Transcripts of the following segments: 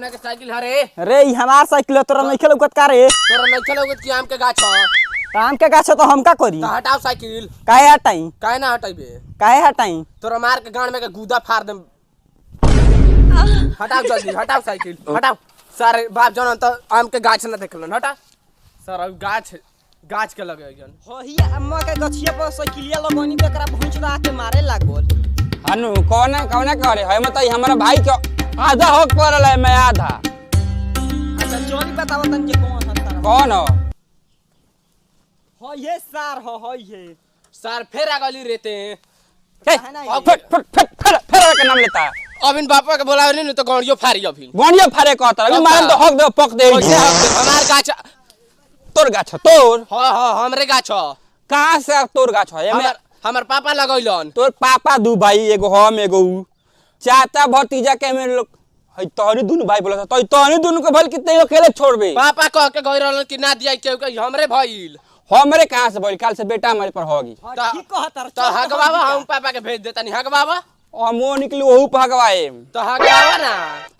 कौन के साइकिल हरे रे ई हमार साइकिल है, तोरा नइखे लौकत का रे? तोरा नहीं चलोगे कि आम के गाछ ह आम के गाछ तो हम का करी? तो हटाओ साइकिल। काहे हटाई? काहे ना हटाइबे? काहे हटाई? तोरा मार के गांड में के गुदा फाड़ देम। हटाओ जल्दी, हटाओ साइकिल, हटाओ। सारे बाप जन तो आम के गाछ ना देखलन, हटा। सारा गाछ के लगे जन। होहिया अम्मा के गछिया पर साइकिलिया लगोनी पे एकरा भुंचड़ा के मारे लागल। अनु कौन करे है मतलब हमारा भाई के आधा हक पड़ल है, मैं आधा। अच्छा चोरी बताओ तन के कौन हंता? कौन हो? हो ये सार हो ये सार फेर आगली रहते हैं। फेर के नाम लेता है। अब इन बापा के बोलावे नहीं तो गौड़ियो फारी अभी। गौड़ियो फारे कहता अभी मारम तो हक दे पक दे। हमार गाछ तोर गाछ तोर? हां हमरे गाछ। कहां से तोर गाछ है? हमर पापा लगैलन। तोर पापा दू भाई, एगो हम एगो उ। चाचा भतीजा के में लोग है तोहरी दुनु भाई बोला तो तोहरी दुनु के भल कितने अकेले छोड़बे? पापा कह के गई रहलन कि ना दिया के हमरे भइल। हमरे कहां से बोल? काल से बेटा हमारे पर होगी। ठीक कहता तो हग बाबा हम पापा के भेज देता नहीं। हग बाबा हमो निकलू ओहू भगवाए। तो हग बाबा ना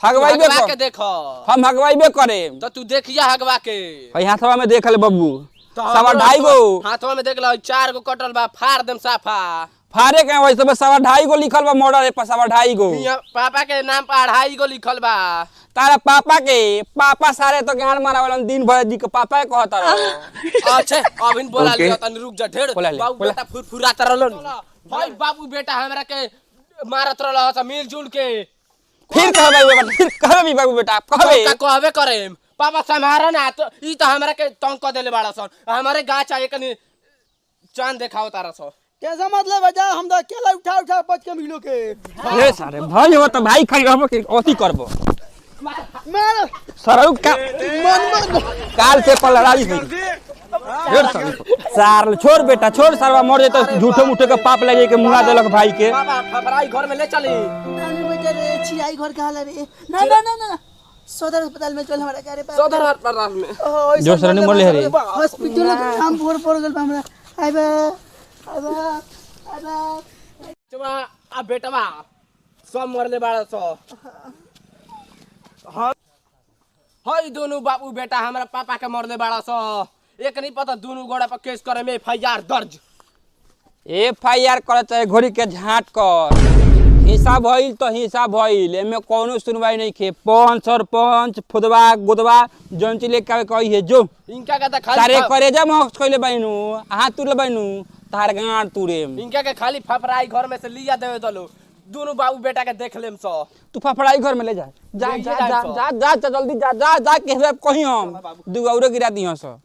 हगवाइबे के देखो। हम हगवाइबे करे। तो तू देखिया हगवा के। है हाथवा में देख ले बब्बू। तो सवा ढाई गो हाथवा में देख लो 4 गो कटल बा, फाड़ देम साफा। फारे के वैसे बस 2.5 गो लिखल बा मॉडल पर 2.5 गो। पापा के नाम पर 2.5 गो लिखल बा। तारा पापा के पापा सारे तो गान मारावलन दिन भर जी के पापा कहता रहो। अच्छा अब इन बोला लियो तन रुक जा ढेर। बाबू बेटा फुरफुरात रहलन। भाई बाबू बेटा हमरा के मारत रहल छ मिलजुल के। फिर कहबे बेटा, फिर कहबे बाबू बेटा कहबे का कहबे करे। पापा संभारा ना तो ई तो हमरा के तंग क देले बाड़ा सन। हमारे गाछ आए कनी चांद देखाओ तारा सन। कैसा मतलब बजा हम तो अकेला उठा 5 के मिलो के। रे सारे भाई हो तो भाई खाली रहबो कि अथी करबो? मार सरौ का मन काल से पर लड़ाई हुई। ढेर सार छोड़ बेटा छोड़, सरवा मर जाए तो झूठो मुठो के पाप लगे के मुंगा देलक भाई के। पापा खबराई घर में ले चली। नानी बेटा रे छियाई घर कहाँ ला रे? ना सदर अस्पताल में चल हमारा क्या रे? सदर अस्पताल में जो सरने मोले रे हॉस्पिटल में काम फोड़ गल हमरा। आइबा चमा आ बेटवा सब मरले बाड़ा छ। हई दोनों बाबू बेटा हमरा पापा के मरले बाड़ा छ। एक नहीं पता दोनों गोड़ा पर केस करे में FIR दर्ज। FIR कर चाहे घोड़ी के झाट कर। हिसाब भइल तो हिसाब भइल, एमे कोनो सुनवाई नहीं खे। पंच सरपंच फुदवा गुदवा जौन चीज लेके कही है जो इनका का खाली तारे करे जब मक्स कइले बाइनु हाथ तुले बाइनु तार गांड तुरे। इनका के खाली फफराई घर में से लिया देवे दलो। दोनों बाबू बेटा के देख लेम सो। तू फफड़ाई घर में ले जा जा जा जा जा जा जा जल्दी जा जा जा के कहीं हम दू औरो गिरा दियो सो।